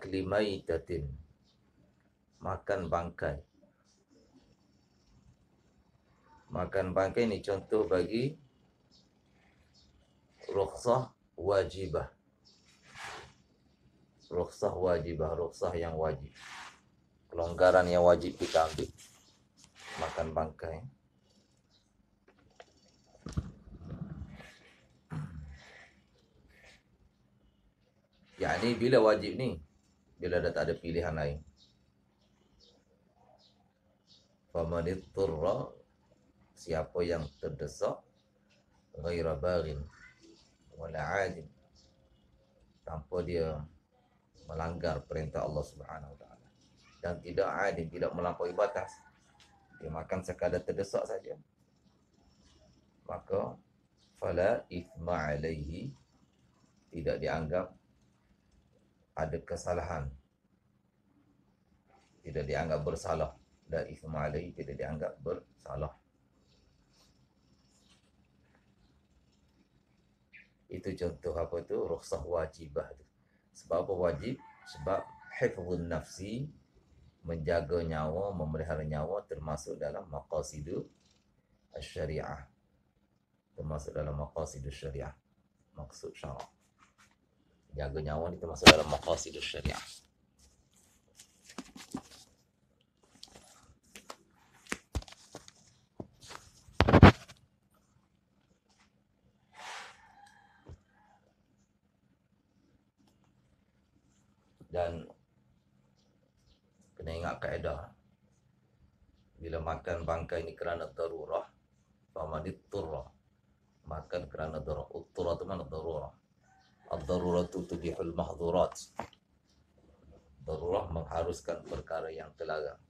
akli maitatin, makan bangkai. Makan bangkai ini contoh bagi rukhsah wajibah. Rukhsah wajibah, rukhsah yang wajib. Kelonggaran yang wajib kita ambil. Makan bangkai. Yani bila wajib ni? Bila dah tak ada pilihan lain. Famanitturra, siapa yang terdesak, ghaira baghin wala 'adin, tanpa dia melanggar perintah Allah Subhanahu Wa Taala, dan tidak adil, tidak melampaui batas, dia makan sekadar terdesak saja, maka fala ithma alaihi, tidak dianggap ada kesalahan, tidak dianggap bersalah. La ithma alaihi, tidak dianggap bersalah. Itu contoh apa tu? Rukhsah wajibah tu. Sebab apa wajib? Sebab hifzun nafsi, menjaga nyawa, memelihara nyawa, termasuk dalam maqasidu syariah. Termasuk dalam maqasidu syariah. Maksud syarak. Jaga nyawa ni termasuk dalam maqasidu syariah. Dan kena ingat kaedah, bila makan bangkai ni kerana darurah, famanitturra, makan kerana darurah. Utturah tu mana darurah? Ad-daruratu tubihul mahdhurat. Darurah mengharuskan perkara yang terlarang.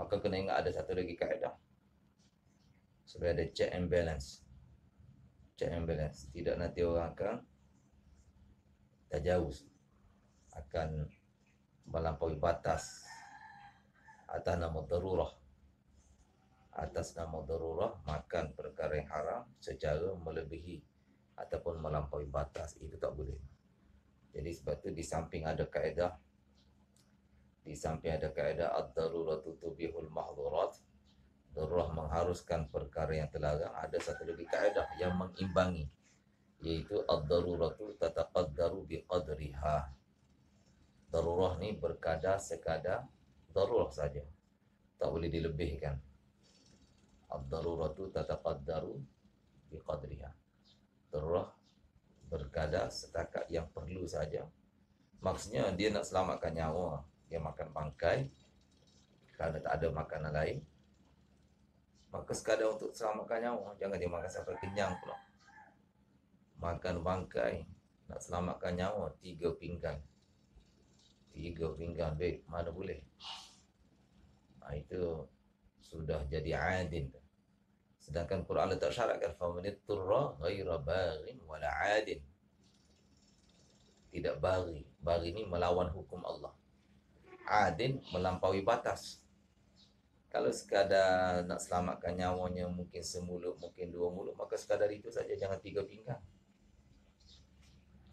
Maka kena ingat ada satu lagi kaedah, supaya ada check and balance. Check and balance. Tidak nanti orang akan tajawuz, akan melampaui batas atas nama darurah. Atas nama darurah, makan perkara yang haram secara melebihi ataupun melampaui batas, itu tak boleh. Jadi sebab tu di samping ada kaedah, ad-daruratu tubihul mahdhurat, darurah mengharuskan perkara yang terlarang, ada satu lagi kaedah yang mengimbangi, iaitu ad-daruratu tataqaddaru biqadriha. Darurah ni berkadar sekadar darurah saja, tak boleh dilebihkan. Ad-daruratu tataqaddaru biqadriha. Darurah berkadar setakat yang perlu saja. Maksudnya dia nak selamatkan nyawa, dia makan bangkai kerana tak ada makanan lain, maka sekadar untuk selamatkan nyawa, jangan dia makan sampai kenyang pula. Makan bangkai nak selamatkan nyawa, 3 pinggan. 3 pinggan, baik, mana boleh. Itu sudah jadi adin. Sedangkan Quran letak syaratkan famanitturra ghaira baghin wala adin. Tidak bagi. Bagi ni melawan hukum Allah. Adin melampaui batas. Kalau sekadar nak selamatkan nyawanya, mungkin semulut, mungkin 2 mulut, maka sekadar itu saja, jangan 3 pinggan.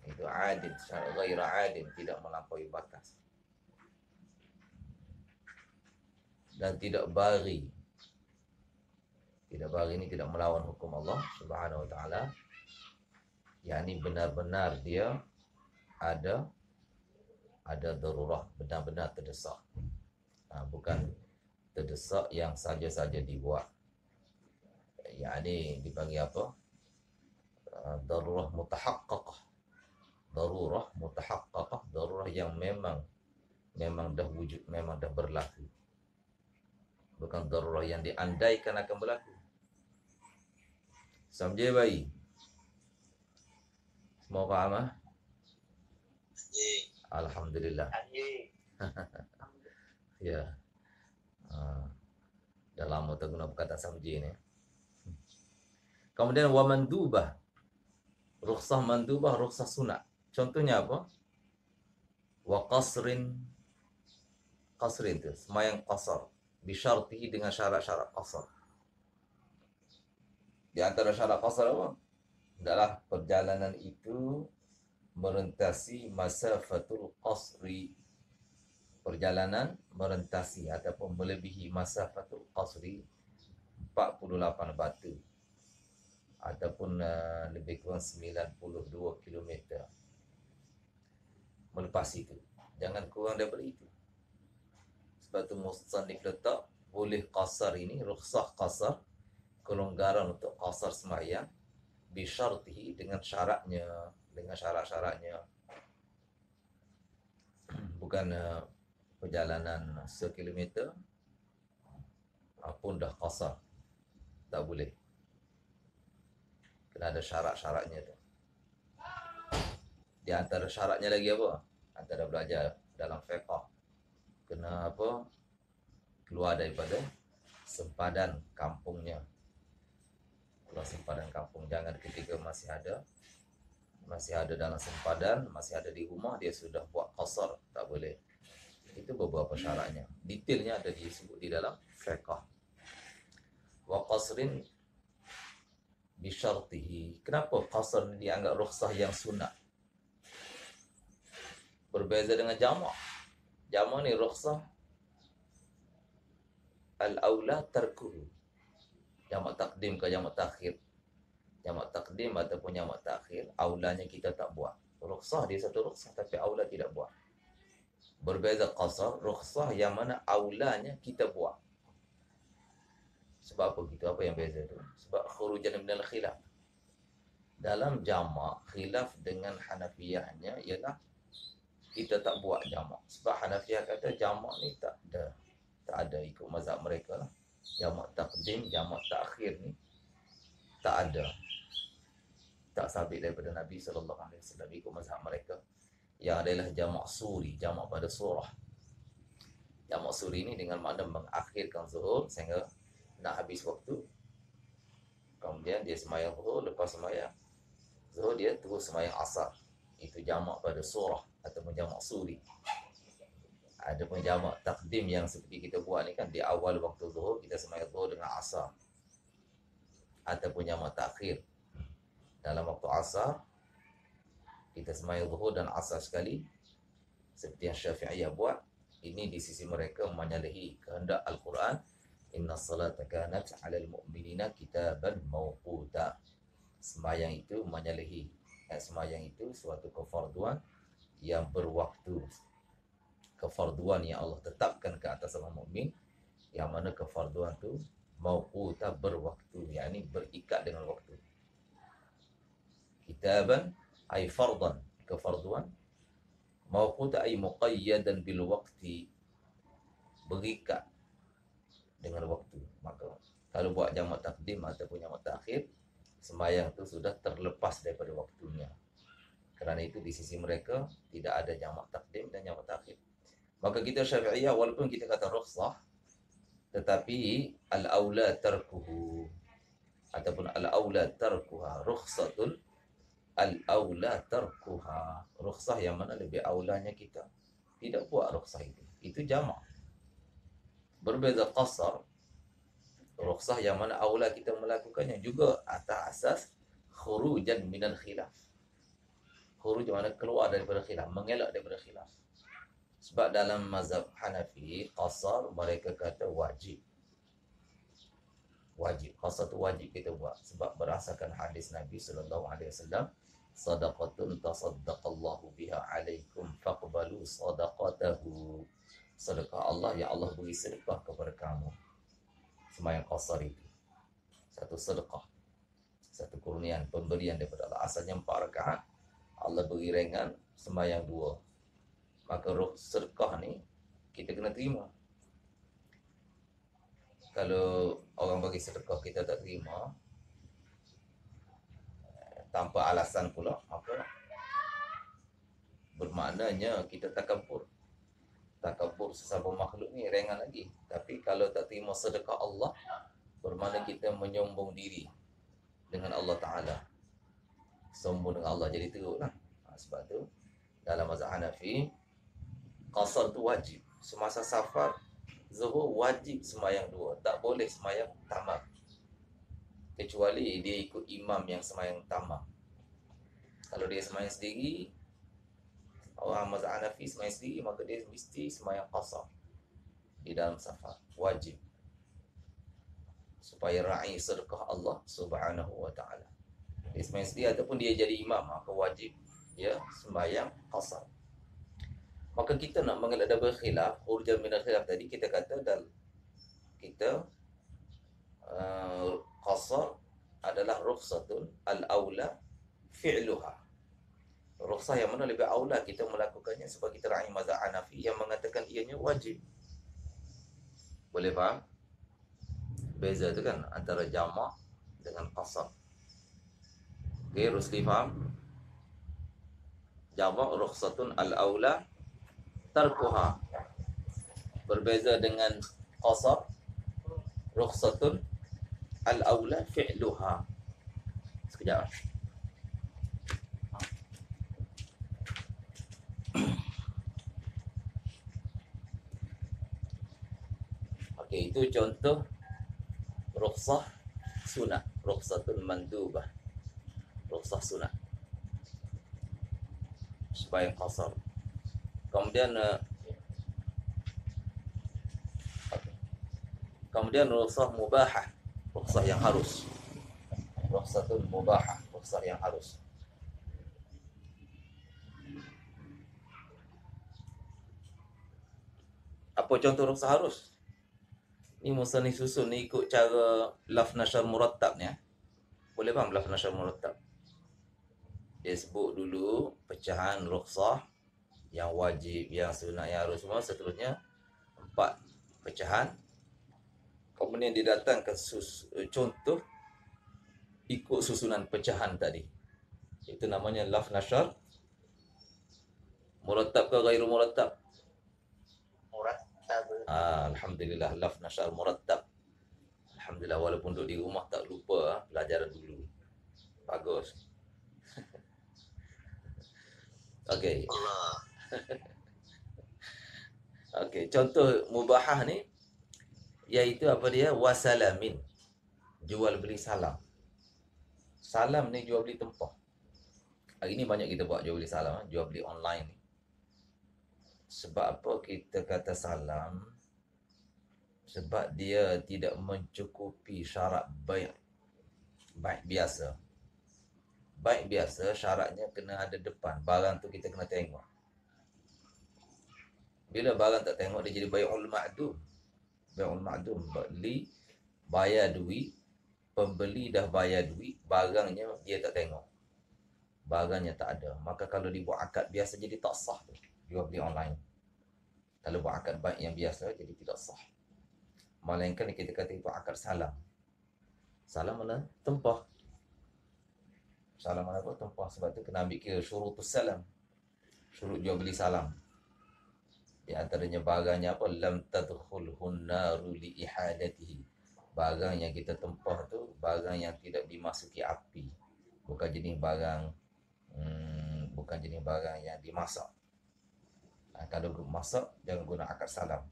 Itu adin, syarat ghaira adin, tidak melampaui batas. Dan tidak bagi. Tidak bagi ini tidak melawan hukum Allah Subhanahu Wa Taala. Yani benar-benar dia ada darurah, benar-benar terdesak. Bukan terdesak yang saja-saja dibuat. Yani dipanggil apa? Darurah mutahaqqaqah. Darurah mutahaqqaqah, darurah yang memang dah wujud, memang dah berlaku. Bukan darurah yang diandaikan akan berlaku. Samjai bayi. Semua faham? Alhamdulillah. Ya. Dah lama tak guna perkataan samjai ni. Kemudian wa mandubah. Rukhsah mandubah, rukhsah sunat. Contohnya apa? Wa qasrin. Qasrin tu, semayang qasar. Bisyartihi, dengan syarat-syarat qasar. Di antara syarat qasar apa? Adalah perjalanan itu merentasi masafatul qasri, perjalanan merentasi ataupun melebihi masafatul qasri 48 batu ataupun lebih kurang 92 kilometer. Melepas itu, jangan kurang daripada itu. Sebab tu musannif letak boleh qasar ini, rukhsah qasar, kelonggaran untuk qasar sembahyang bisyartihi, dengan syaratnya, dengan syarat-syaratnya. Bukan perjalanan sekilometer pun dah qasar, tak boleh. Kena ada syarat-syaratnya tu. Di antara syaratnya lagi apa? Antara belajar dalam fiqh, kena apa? Keluar daripada sempadan kampungnya. Keluar sempadan kampung. Jangan ketika masih ada dalam sempadan, masih ada di rumah, dia sudah buat qasar, tak boleh. Itu beberapa syaratnya. Detailnya ada disebut di dalam fiqh. Wa qasrin bisyartihi. Kenapa qasar ni dianggap rukhsah yang sunat? Berbeza dengan jamak. Jamak ni rukhsah al-aula tarkuhu. Jamak takdim ke jamak takhir. Jamak takdim ataupun jamak takhir, aulanya kita tak buat. Rukhsah dia satu rukhsah, tapi aula tidak buat. Berbeza qasar, rukhsah yang mana aulanya kita buat. Sebab apa gitu? Apa yang beza tu? Sebab khurujan minal khilaf. Dalam jamak, khilaf dengan Hanafiyahnya ialah kita tak buat jamak. Sebab Hanafiyah kata jamak ni tak ada ikut mazhab mereka lah. Jamak takdim, jamak takhir ni tak ada. Tak sabit daripada Nabi SAW ikut mazhab mereka. Yang adalah jamak suri, jamak pada surah. Jamak suri ni dengan makna mengakhirkan zuhur sehingga nak habis waktu. Kemudian dia semayang zuhur, lepas semayang zuhur dia terus semayang asar. Itu jamak pada surah ataupun jamak suri. Ada pun jamak takdim yang seperti kita buat ni kan, di awal waktu zuhur kita semayang zuhur dengan asar. Ataupun jamak takhir, dalam waktu asar kita semayang zuhur dan asar sekali, seperti yang Syafi'iyah buat. Ini di sisi mereka menyalahi kehendak Al-Quran, inna salata kanat 'alal mu'minina kitaban mawquta. Semayang itu menyalahi, semayang itu suatu kefarduan yang berwaktu. Kefarduan yang Allah tetapkan ke atas orang mukmin, yang mana kefarduan tu mawquta, berwaktu, yakni berikat dengan waktu. Kitaban ay fardan, kefarduan. Mawquta ay muqayyadan bil waqti, berikat dengan waktu. Maka kalau buat jamak takdim ataupun jamak takhir, sembahyang tu sudah terlepas daripada waktunya. Kerana itu di sisi mereka tidak ada jamak takdim dan jamak takhir. Maka kita Syafi'iyah, walaupun kita kata rukhsah, tetapi al-aula tarkuhu ataupun al-aula tarkuha, rukhsatul al-aula tarkuha, rukhsah yang mana lebih aulanya kita tidak buat rukhsah itu. Itu jamak. Berbeza qasar, rukhsah yang mana aula kita melakukannya juga atas asas khurujan minal khilaf. Khuruj mana keluar daripada khilaf, mengelak daripada khilaf. Sebab dalam mazhab Hanafi, qasar mereka kata wajib. Wajib, qasar tu wajib kita buat. Sebab berdasarkan hadis Nabi SAW, sadaqatun tasaddaqallahu biha alaikum faqbalu sadaqatahu. Sedekah Allah yang Allah beri sedekah kepada kamu. Sembahyang qasar itu satu sedekah, satu kurnian, pemberian daripada Allah. Asalnya 4 rakaat, Allah beri ringan sembahyang 2. Maka sedekah ni kita kena terima. Kalau orang bagi sedekah kita tak terima tanpa alasan pula, maka bermaknanya kita takabur. Takabur sesama makhluk ni ringan lagi. Tapi kalau tak terima sedekah Allah, bermakna kita menyombong diri dengan Allah Ta'ala. Sombong dengan Allah, jadi teruklah. Sebab tu dalam mazhab Hanafi, qasar tu wajib. Semasa safar zuhur wajib sembahyang 2, tak boleh sembahyang tamam, kecuali dia ikut imam yang sembahyang tamam. Kalau dia sembahyang sendiri, Orang mazhab Hanafi sembahyang sendiri, maka dia mesti sembahyang qasar di dalam safar, wajib, supaya ra'i sedekah Allah Subhanahu wa taala. Dia sembahyang sendiri ataupun dia jadi imam, maka wajib dia sembahyang qasar. Maka kita nak mengelak double khilaf, khurjan min khilaf tadi, kita kata kita qasar adalah rukhsatun al-aula fi'luha. Rukhsah yang mana lebih aula kita melakukannya sebab kita ra'i mazhab Hanafi yang mengatakan ianya wajib. Boleh faham? Beza tu kan antara jamak dengan qasar. Okay, Rusli faham? Jamak rukhsatun al-aula tarkuha. Berbeza dengan qasar, rukhsatun al-aula fi'luha. Sekejap. Okey, itu contoh rukhsah sunat, rukhsatun mandubah, rukhsah sunat sembahyang qasar. Kemudian rukhsah mubahah, rukhsah yang harus, rukhsatun mubahah, rukhsah yang harus. Apa contoh rukhsah harus? Ni musannif susun ni ikut cara laf nashar murattab ni. Boleh faham laf nashar murattab? Dia sebut dulu pecahan rukhsah yang wajib, yang sunat, yang harus, semua seterusnya 4 pecahan. Kemudian didatangkan contoh ikut susunan pecahan tadi. Itu namanya laf nashar murattab ke ghairu murattab? Alhamdulillah, laf nashar murattab. Alhamdulillah, walaupun duduk di rumah tak lupa pelajaran dulu. Bagus. Okey. Okey, contoh mubahah ni iaitu apa dia? Wasalamin. Jual beli salam. Salam ni jual beli tempah. Hari ni banyak kita buat jual beli salam, jual beli online ni. Sebab apa kita kata salam? Sebab dia tidak mencukupi syarat baik biasa. Baik biasa syaratnya kena ada depan. Barang tu kita kena tengok. Bila barang tak tengok, dia jadi bai'ul ma'dum. Bai'ul ma'dum, beli bayar duit, pembeli dah bayar duit, barangnya dia tak tengok, barangnya tak ada. Maka kalau dibuat akad biasa jadi tak sah tu, jual beli online. Kalau buat akad baik yang biasa jadi tidak sah. Melainkan kita kata itu akad salam. Salam mana? Tempah. Salam mana apa? Tempah. Sebab tu kena ambil kira syurutus salam. Syurut jual beli salam. Di antaranya barangnya apa? Lam tadkhulhun naru li ihadatihi. Barang yang kita tempah tu barang yang tidak dimasuki api. Bukan jenis barang yang dimasak. Kalau masak jangan guna akad salam.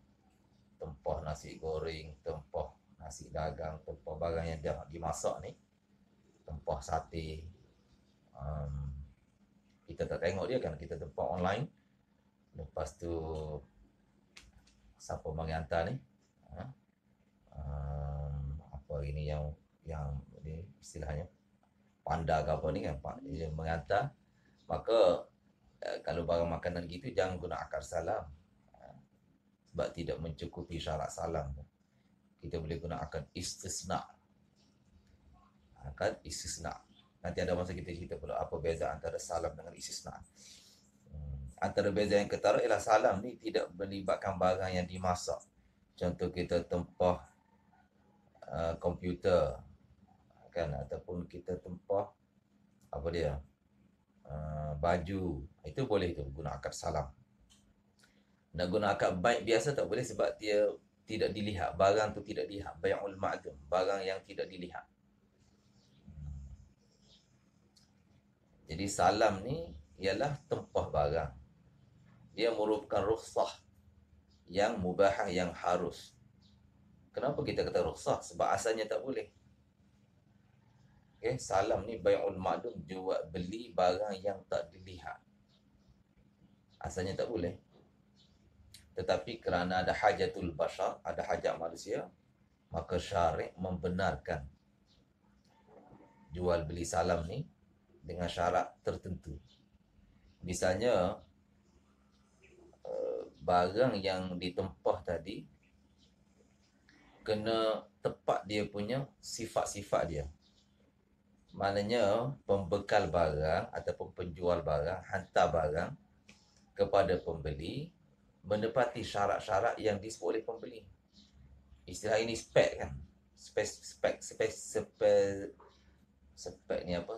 Tempah nasi goreng, tempah nasi dagang, tempah barang yang dah dimasak ni, tempah sate, kita tak tengok dia kan, kita tempah online. Lepas tu siapa menghantar ni, apa ini yang ni istilahnya panda ke apa ni kan, dia menghantar. Maka kalau barang makanan gitu jangan guna akad salam, sebab tidak mencukupi syarat salam. Kita boleh guna akad istisna. Akad istisna. Nanti ada masa kita cerita pula apa beza antara salam dengan istisna. Antara beza yang ketara ialah salam ni tidak melibatkan barang yang dimasak. Contoh kita tempah komputer kan, ataupun kita tempah apa dia, baju, itu boleh tu guna akad salam. Nak guna akad baik biasa tak boleh sebab dia tidak dilihat, barang tu tidak dilihat, bai'ul ma'dum, barang yang tidak dilihat. Jadi salam ni ialah tempah barang. Dia merupakan rukhsah yang mubahah, yang harus. Kenapa kita kata rukhsah? Sebab asalnya tak boleh. Okay, salam ni bai'ul ma'dum, jual beli barang yang tak dilihat. Asalnya tak boleh. Tetapi kerana ada hajatul bashar, ada hajat manusia, maka syar'i membenarkan jual beli salam ni dengan syarat tertentu. Misalnya barang yang ditempah tadi kena tepat dia punya sifat-sifat dia. Maknanya pembekal barang ataupun penjual barang hantar barang kepada pembeli menepati syarat-syarat yang disebut oleh pembeli. Istilah ini spek kan. Spek ni apa?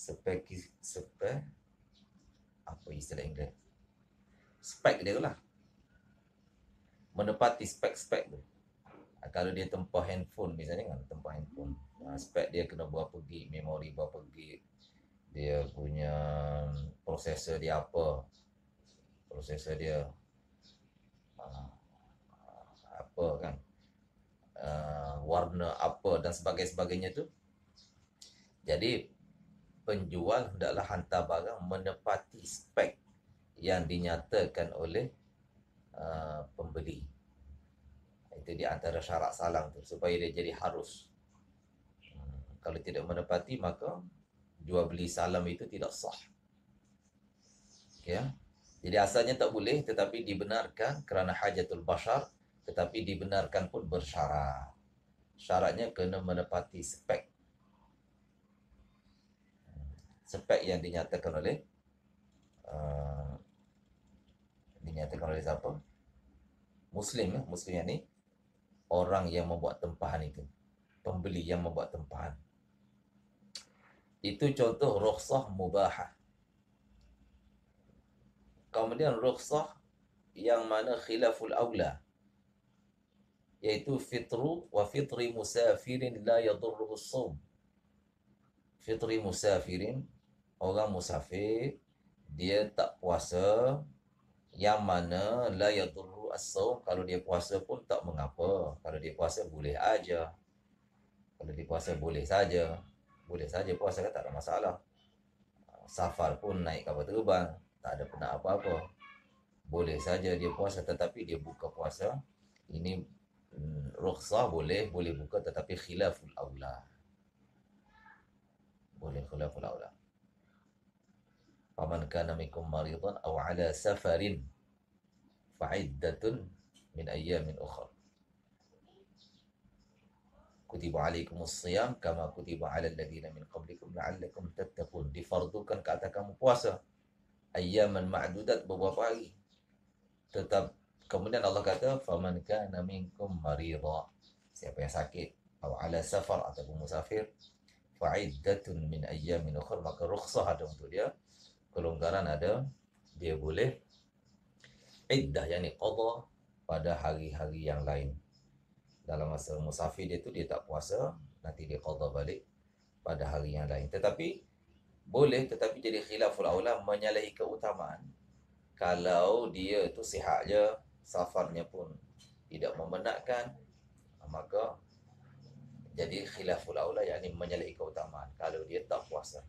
Spek apa istilah Inggeris? Spek dia tu lah. Menepati spek-spek tu. Kalau dia tempah handphone misalnya kan, tempah handphone. Spek dia kena berapa gig, memori berapa gig, dia punya prosesor dia apa, prosesor dia apa kan, warna apa dan sebagainya tu. Jadi penjual hendaklah hantar barang menepati spek yang dinyatakan oleh pembeli. Itu di antara syarat salam tu, supaya dia jadi harus. Kalau tidak menepati, maka jual beli salam itu tidak sah. Okay, ya? Jadi asalnya tak boleh, tetapi dibenarkan kerana hajatul bashar, tetapi dibenarkan pun bersyarat. Syaratnya kena menepati spek. Spek yang dinyatakan oleh siapa? Muslim, ya? Muslim yang ni orang yang membuat tempahan itu, pembeli yang membuat tempahan. Itu contoh rukhsah mubahah. Kemudian rukhsah yang mana khilaful aula, iaitu fitru wa fitri musafirin la yadurruhu as-shaum. Fitri musafirin, orang musafir dia tak puasa, yang mana la yadurru as-shaum, kalau dia puasa pun tak mengapa. Kalau dia puasa boleh aja. Kalau dia puasa boleh saja. Boleh saja puasa kan, tak ada masalah. Safar pun naik kapal terbang, tak ada pernah apa-apa. Boleh saja dia puasa, tetapi dia buka puasa. Ini rukhsah, boleh buka, tetapi khilaful aula. Boleh khilaful aula. Faman kana minkum maridan aw ala safarin fa'iddatun min ayyamin ukhra. Kutiba alaikumus siyam kama kutiba alal ladzina min qablikum la'allakum tattaqun. Difardukan ke atas kamu puasa ayyaman ma'dudat, beberapa hari. Tetap kemudian Allah kata faman kana minkum marida, siapa yang sakit, atau ala safar ataupun musafir, fa'iddatun min ayyamin ukhra, maka rukhsah ada untuk dia, kelonggaran ada, dia boleh iddah, yakni qada pada hari-hari yang lain. Dalam masa musafir dia tu dia tak puasa, nanti dia qada balik pada hari yang lain. Tetapi boleh, tetapi jadi khilaful aula, menyalahi keutamaan kalau dia tu sihat je, safarnya pun tidak membenarkan, maka jadi khilaful aula, yakni menyalahi keutamaan kalau dia tak puasa.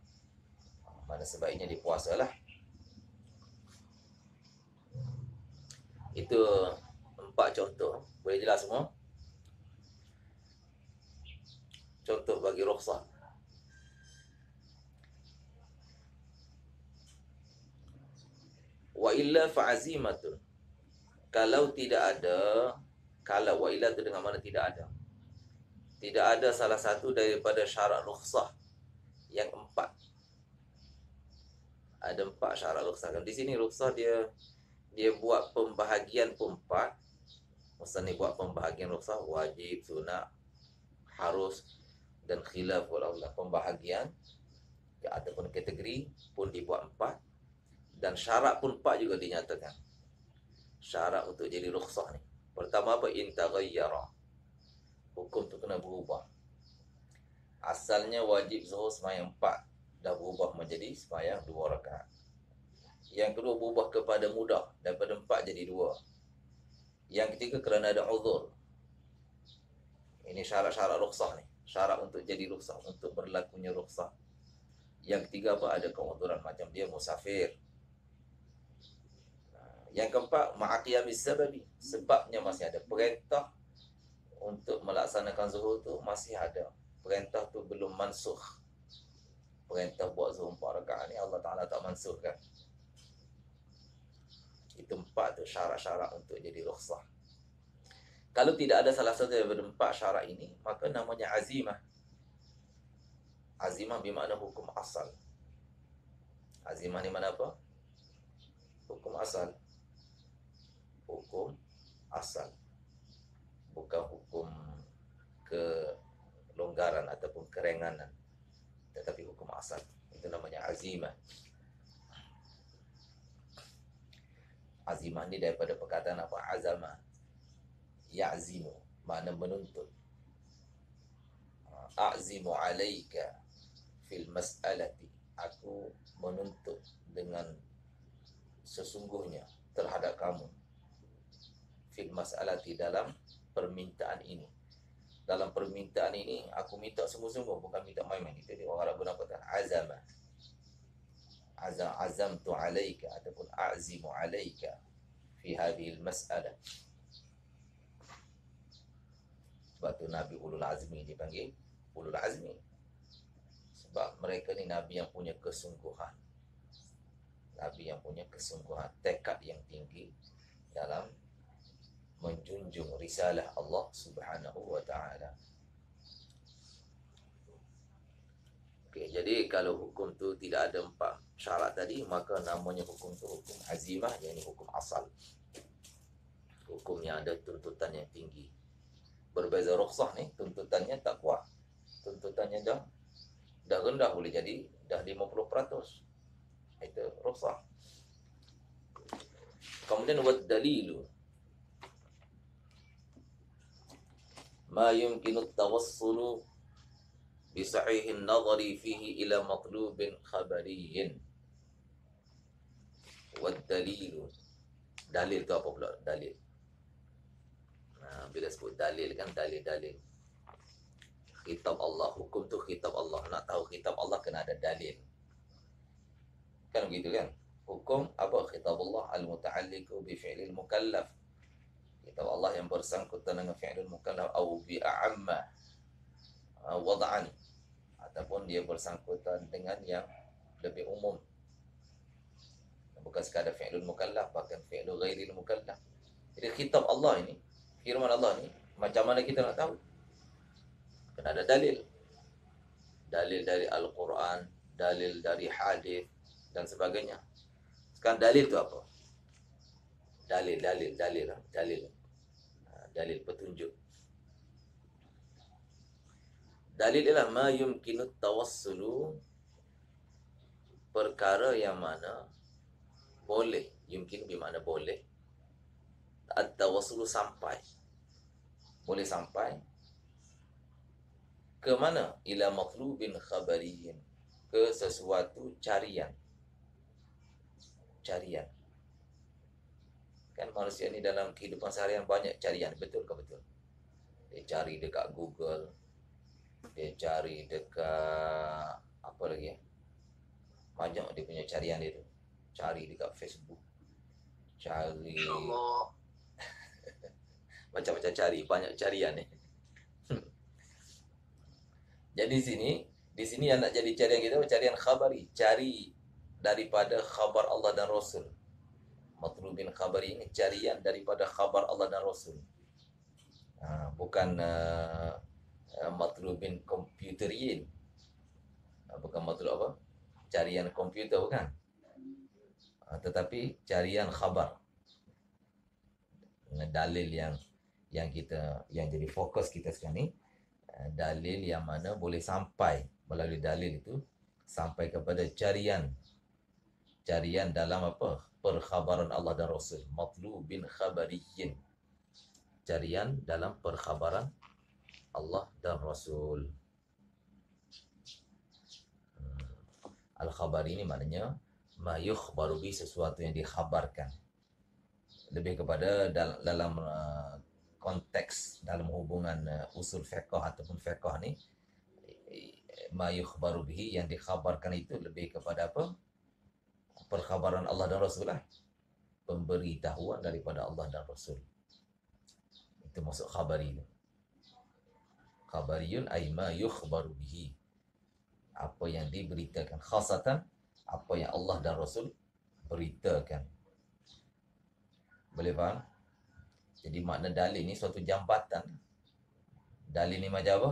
Mana sebaiknya dia puasalah. Itu 4 contoh. Boleh jelas semua? Contoh bagi rukhsah. Wa illa fa'azimatun. Kalau tidak ada, kalau wa illa itu dengan mana tidak ada. Tidak ada salah satu daripada syarat rukhsah yang 4. Ada 4 syarat rukhsah. Di sini rukhsah dia buat pembahagian pun 4. Musannif buat pembahagian rukhsah wajib, sunat, harus dan khilaful aula. Pembahagian ataupun kategori pun dibuat 4, dan syarat pun 4 juga dinyatakan. Syarat untuk jadi rukhsah ni, pertama apa? In taghayyara, hukum tu kena berubah. Asalnya wajib zuhur sembahyang 4, dah berubah menjadi sembahyang 2 rakaat. Yang kedua, berubah kepada mudah, daripada 4 jadi 2. Yang ketiga, kerana ada uzur. Ini syarat-syarat rukhsah ni, syarat untuk jadi rukhsah, untuk berlakunya rukhsah. Yang ketiga apa? Ada keunduran macam dia musafir. Yang keempat, ma'aqiyamis sababi. Sebabnya masih ada. Perintah untuk melaksanakan zuhur tu masih ada. Perintah tu belum mansukh. Perintah buat zuhur 4 rakaat ni Allah Ta'ala tak mansukhkan. Itu 4 tu syarat-syarat untuk jadi rukhsah. Kalau tidak ada salah satu daripada 4 syarat ini, maka namanya azimah. Azimah bermakna hukum asal. Azimah ni mana apa? Hukum asal. Hukum asal. Bukan hukum kelonggaran ataupun kerenganan, tetapi hukum asal. Itu namanya azimah. Azimah ni daripada perkataan apa? Azama. Ya'zimu. Makna menuntut. A'zimu alaika fil mas'alati. Aku menuntut dengan sesungguhnya terhadap kamu. Fil mas'alati, dalam permintaan ini. Dalam permintaan ini aku minta sungguh-sungguh, bukan minta main-main. Itu dia orang Arab guna kata azama. Azamtu alaika ataupun a'zimu alaika fi hadhihi al-mas'alah. Sebab tu Nabi Ulul Azmi dipanggil Ulul Azmi. Sebab mereka ni Nabi yang punya kesungguhan. Nabi yang punya kesungguhan, tekad yang tinggi dalam menjunjung risalah Allah Subhanahu wa ta'ala. Okey, jadi kalau hukum tu tidak ada 4 syarat tadi, maka namanya hukum tu hukum azimah, yakni hukum asal. Hukum yang ada tuntutan yang tinggi. Berbeza rukhsah ni, tuntutannya tak kuat. Tuntutannya dah rendah, boleh jadi dah 50%. Itu rukhsah. Kemudian wad dalilu ma yumkinu at-tawassulu bi sahihin nadhari fihi ila matlubin khabariyin. Wad dalilu, dalil tu apa pula? Dalil. Bila sebut dalil kan, dalil-dalil. Kitab Allah, hukum tu kitab Allah. Nak tahu kitab Allah kena ada dalil. Kan begitu kan? Hukum apa? Kitab Allah al-muta'alliqu bi fi'lil mukallaf. Kitab Allah yang bersangkutan dengan fi'lil mukallaf au bi a'amma wada'an, ataupun dia bersangkutan dengan yang lebih umum. Bukan sekadar fi'lul mukallaf, bahkan fi'lul ghairil mukallaf. Jadi kitab Allah ini, firman Allah ni, macam mana kita nak tahu? Kena ada dalil. Dalil dari Al-Quran, dalil dari hadis dan sebagainya. Sekarang dalil tu apa? Dalil petunjuk. Dalil ialah ma yumkinu tawassulu, perkara yang mana boleh, yumkin bermakna boleh, at-tawassulu sampai, boleh sampai ke mana? Ila matlubin khabariyin, ke sesuatu carian. Kan manusia ni dalam kehidupan seharian banyak carian, betul ke betul? Dia cari dekat Google, dia cari dekat apa lagi ya? Banyak dia punya carian dia tu. Cari dekat Facebook, cari macam-macam cari, banyak carian ni. Jadi di sini yang nak jadi carian kita, carian khabari, cari daripada khabar Allah dan Rasul. Matlubin khabari ini carian daripada khabar Allah dan Rasul. Bukan matlubin komputeriyin. Bukan matlub apa? Carian komputer, bukan. Tetapi carian khabar. Dalil yang jadi fokus kita sekarang ni, dalil yang mana boleh sampai melalui dalil itu sampai kepada carian dalam apa? Perkhabaran Allah dan Rasul. Matlubin khabariyin. Carian dalam perkhabaran Allah dan Rasul. Al-khabar ini maknanya ma yukhbaru bi, sesuatu yang dikhabarkan. Lebih kepada dalam konteks, dalam hubungan usul fiqh ataupun fiqh ni, ma yukhbaru bihi, yang dikhabarkan itu lebih kepada apa? Perkhabaran Allah dan Rasul lah. Pemberitahuan daripada Allah dan Rasul. Itu maksud khabari. Khabariyun ay ma yukhbaru bihi. Apa yang diberitakan. Khasatan apa yang Allah dan Rasul beritakan. Boleh faham? Jadi makna dalil ni suatu jambatan. Dalil ni macam apa?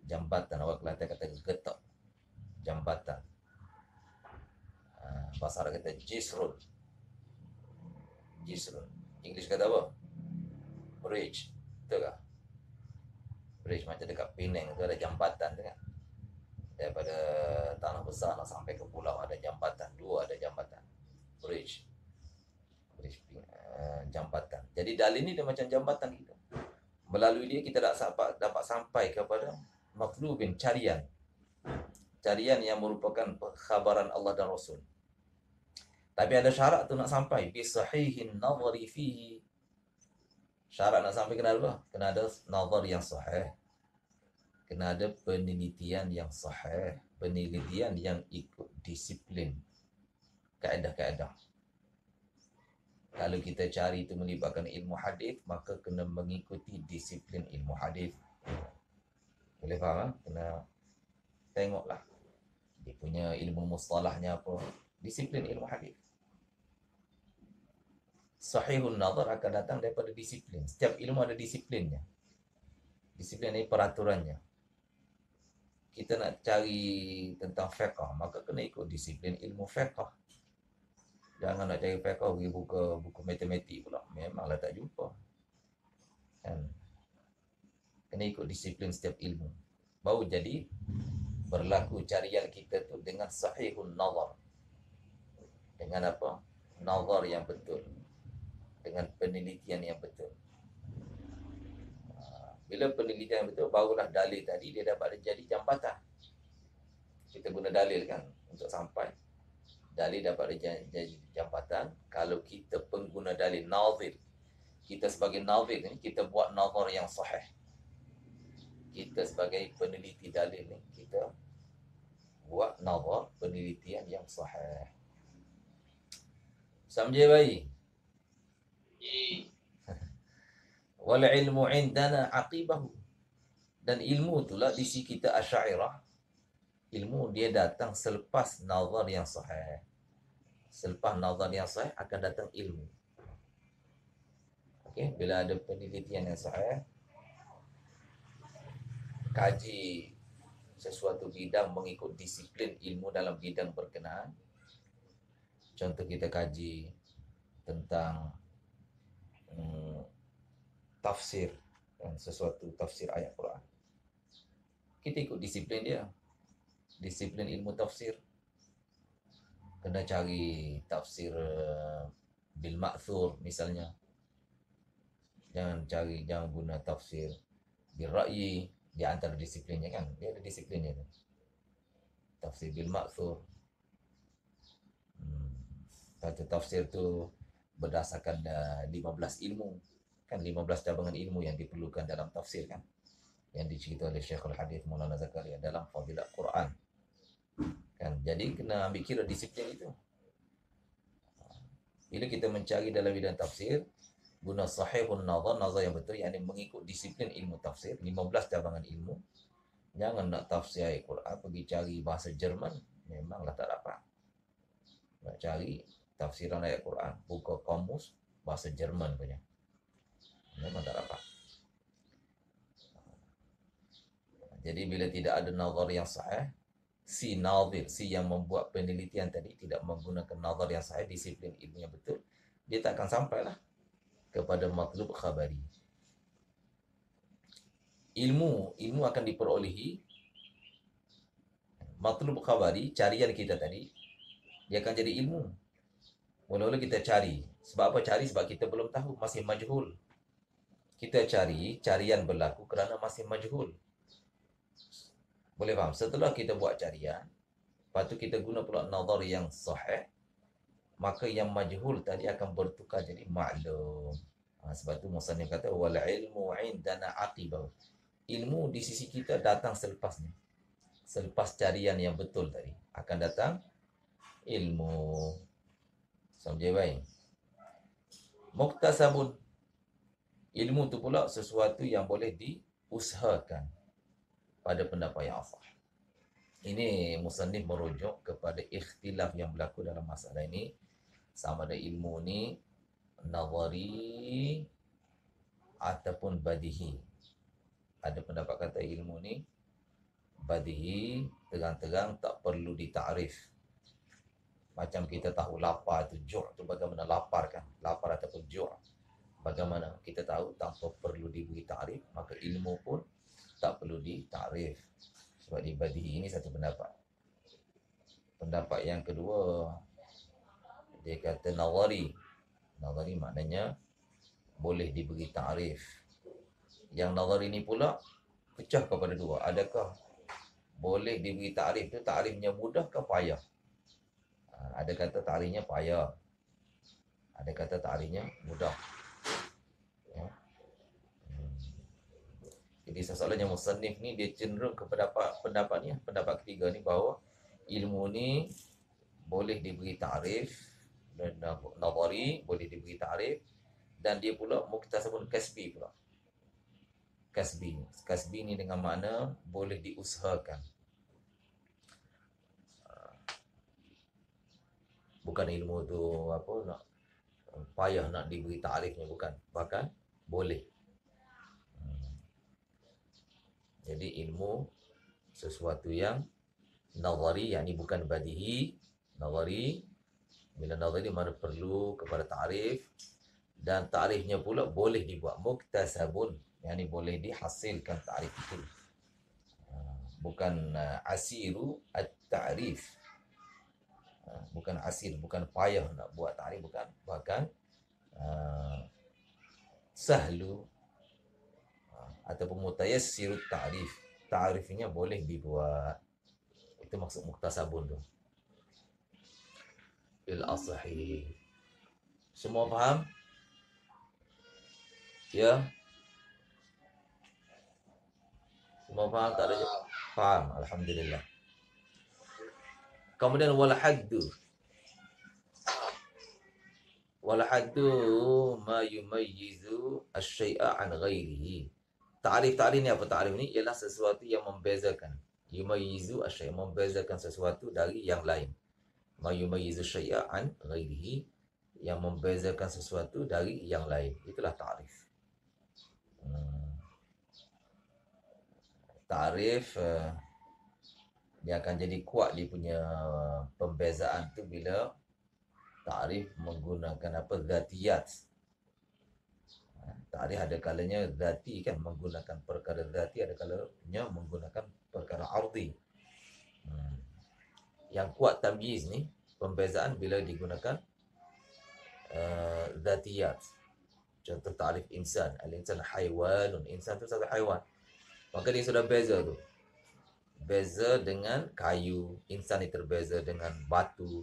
Jambatan. Awak Kelantan kata getok. Jambatan. Bahasa Arab kata jisrun. Jisrun. English kata apa? Bridge. Betul tak? Bridge macam dekat Penang tu ada jambatan tu kan. Daripada tanah besar nak sampai ke pulau ada jambatan. Dua ada jambatan. Bridge. Jambatan. Jadi dalil ni dia macam jambatan kita. Melalui dia kita dapat sampai kepada matlubin, carian. Carian yang merupakan khabaran Allah dan Rasul. Tapi ada syarat tu nak sampai. Bi sahihin nazari fihi. Syarat nak sampai kena apa? Kena ada nazar yang sahih. Kena ada penelitian yang sahih. Penelitian yang ikut disiplin. Kaedah-kaedah. Kalau kita cari itu melibatkan ilmu hadis, maka kena mengikuti disiplin ilmu hadis. Boleh faham? Kena tengoklah. Dia punya ilmu mustalahnya apa. Disiplin ilmu hadis. Sahihun nazar akan datang daripada disiplin. Setiap ilmu ada disiplinnya. Disiplin ini peraturannya. Kita nak cari tentang fiqh, maka kena ikut disiplin ilmu fiqh. Jangan nak cari fiqh pergi buka buku matematik pula. Memanglah tak jumpa. Kan? Kena ikut disiplin setiap ilmu. Baru jadi berlaku carian kita tu dengan sahihun nazar. Dengan apa? Nazar yang betul. Dengan penelitian yang betul. Bila penelitian yang betul, barulah dalil tadi dia dapat jadi jambatan. Kita guna dalil kan untuk sampai. Dalil dapat jadi jambatan. Kalau kita pengguna dalil nazir, kita sebagai nazir ni, kita buat nazar yang sahih. Kita sebagai peneliti dalil ni, kita buat nazar penelitian yang sahih. Samjai baik? Wal ilmu indana aqibahu. Dan ilmu itulah di sisi kita Asy'ariyah. Ilmu dia datang selepas nazar yang sahih. Selepas nazar yang sahih akan datang ilmu. Okey, bila ada penelitian yang sahih, kaji sesuatu bidang mengikut disiplin ilmu dalam bidang berkenaan. Contoh kita kaji tentang tafsir, sesuatu tafsir ayat Quran. Kita ikut disiplin dia. Disiplin ilmu tafsir. Kena cari tafsir bil ma'thur misalnya. Jangan guna tafsir bil ra'yi. Di antara disiplinnya kan. Dia ada disiplinnya tu. Tafsir bil ma'thur. Satu tafsir tu berdasarkan 15 ilmu. Kan 15 cabangan ilmu yang diperlukan dalam tafsir kan. Yang dicerita oleh Syekhul Hadis Maulana Zakaria dalam Fadilat Quran. Kan, jadi kena ambil kira disiplin itu. Bila kita mencari dalam bidang tafsir, guna sahihun nazar, nazar yang betul, yang mengikut disiplin ilmu tafsir, 15 cabangan ilmu. Jangan nak tafsir ayat Quran, pergi cari bahasa Jerman, memanglah tak dapat. Nak cari tafsiran ayat Quran, buka kamus bahasa Jerman punya, memang tak dapat. Jadi bila tidak ada nazar yang sahih, si nazir, si yang membuat penelitian tadi tidak menggunakan nazar yang sahih, disiplin ilmu yang betul, dia tak akan sampailah kepada matlub khabari. Ilmu akan diperolehi. Matlub khabari, carian kita tadi, dia akan jadi ilmu. Mula-mula kita cari. Sebab apa cari? Sebab kita belum tahu, masih majhul. Kita cari, carian berlaku kerana masih majhul. Boleh faham? Setelah kita buat carian, lepas tu kita guna pula nazar yang sahih, maka yang majhul tadi akan bertukar jadi maklum. Sebab tu musannif kata wal ilmu indana aqibah. Ilmu di sisi kita datang selepasnya. Selepas carian yang betul tadi akan datang ilmu. Sampai baik. Muktasabun, ilmu tu pula sesuatu yang boleh diusahakan pada pendapat yang asah. Ini musannif merujuk kepada ikhtilaf yang berlaku dalam masalah ini, sama ada ilmu ni nazari ataupun badihi. Ada pendapat kata ilmu ni badihi, terang-terang tak perlu ditarif. Macam kita tahu lapar tu, ju' tu bagaimana lapar kan, lapar ataupun ju', bagaimana kita tahu tanpa perlu diberi takrif, maka ilmu pun tak perlu ditarif. Sebab di badihi ini satu pendapat. Pendapat yang kedua, dia kata nazari. Nazari maknanya boleh diberi takrif. Yang nazari ini pula pecah kepada dua. Adakah boleh diberi takrif tu takrifnya mudah ke payah? Ada kata takrifnya payah, ada kata takrifnya mudah. Ya. Jadi soalannya musannif ni dia cenderung kepada pendapat ni, pendapat ketiga ni, bahawa ilmu ni boleh diberi takrif dan nazari boleh diberi takrif, dan dia pula muktasabun kasbi pula. Kasbi ni dengan makna boleh diusahakan. Bukan ilmu tu apa nak payah nak diberi takrifnya, bukan, bahkan boleh. Jadi ilmu sesuatu yang nazari, yakni bukan badihi. Nazari, bila nazari mana perlu kepada takrif, dan takrifnya pula boleh dibuat. Muktasabun, yakni boleh dihasilkan takrif itu. Bukan asiru at-ta'rif. Bukan asir, bukan payah nak buat takrif, bukan. Bahkan sahlu ataupun mutayassirut ta'rif, ta'rifnya boleh dibuat. Itu maksud muktasabun tu. Bil asahi. Semua faham? Ya? Semua faham? Tak ada? Faham, alhamdulillah. Kemudian wal haddu. Wal haddu ma yumayyizu asy-syai'a an ghairihi. Ta'rif ni apa? Ta'rif ni ialah sesuatu yang membezakan. Yumayyizu asy-syai', membezakan sesuatu dari yang lain. Ma yumayyizu asy-syai'a an ghairihi, yang membezakan sesuatu dari yang lain. Itulah ta'rif. Ta'rif dia akan jadi kuat dia punya pembezaan tu bila ta'rif menggunakan apa? Zatiyat. Ta'rif ada kalanya zati kan, menggunakan perkara zati, ada kalanya menggunakan perkara ardi. Yang kuat tamyiz ni, pembezaan bila digunakan zatiyat. Contoh ta'rif insan, al-insan haiwanun, insan tu satu haiwan. Maka dia sudah beza tu. Beza dengan kayu, insan ni terbeza dengan batu,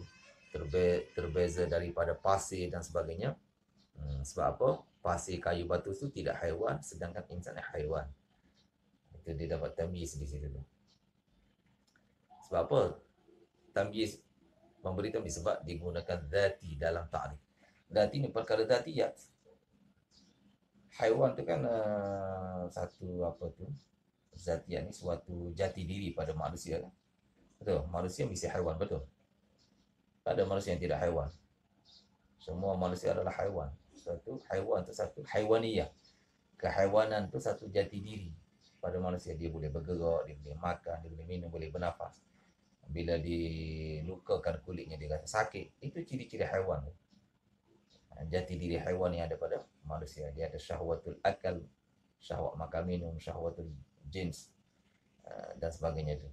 terbeza daripada pasir dan sebagainya. Sebab apa? Pasir, kayu, batu tu tidak haiwan, sedangkan insan haiwan. Itu dia dapat tamyiz di situ tu. Sebab apa? Tamyiz, memberi tamyiz sebab digunakan zati dalam ta'rif. Zati ni perkara zatiyat. Haiwan tu kan satu apa tu? Zatiyat ni suatu jati diri pada manusia kan. Betul, manusia mesti haiwan, betul. Tak ada manusia yang tidak haiwan. Semua manusia adalah haiwan. Satu haiwan tu satu haiwaniyah. Kehaiwanan tu satu jati diri pada manusia. Dia boleh bergerak, dia boleh makan, dia boleh minum, boleh bernafas. Bila dilukakan kulitnya dia rasa sakit. Itu ciri-ciri haiwan tu. Jati diri haiwan yang ada pada manusia. Dia ada syahwatul akal, syahwat makan minum, syahwatul jins dan sebagainya tu.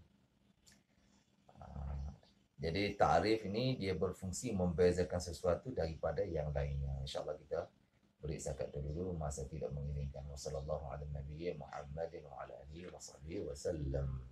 Jadi ta'rif ini dia berfungsi membezakan sesuatu daripada yang lainnya. InsyaAllah kita beri zakat dulu, masa tidak mengizinkan. Wassalamualaikum warahmatullahi wabarakatuh.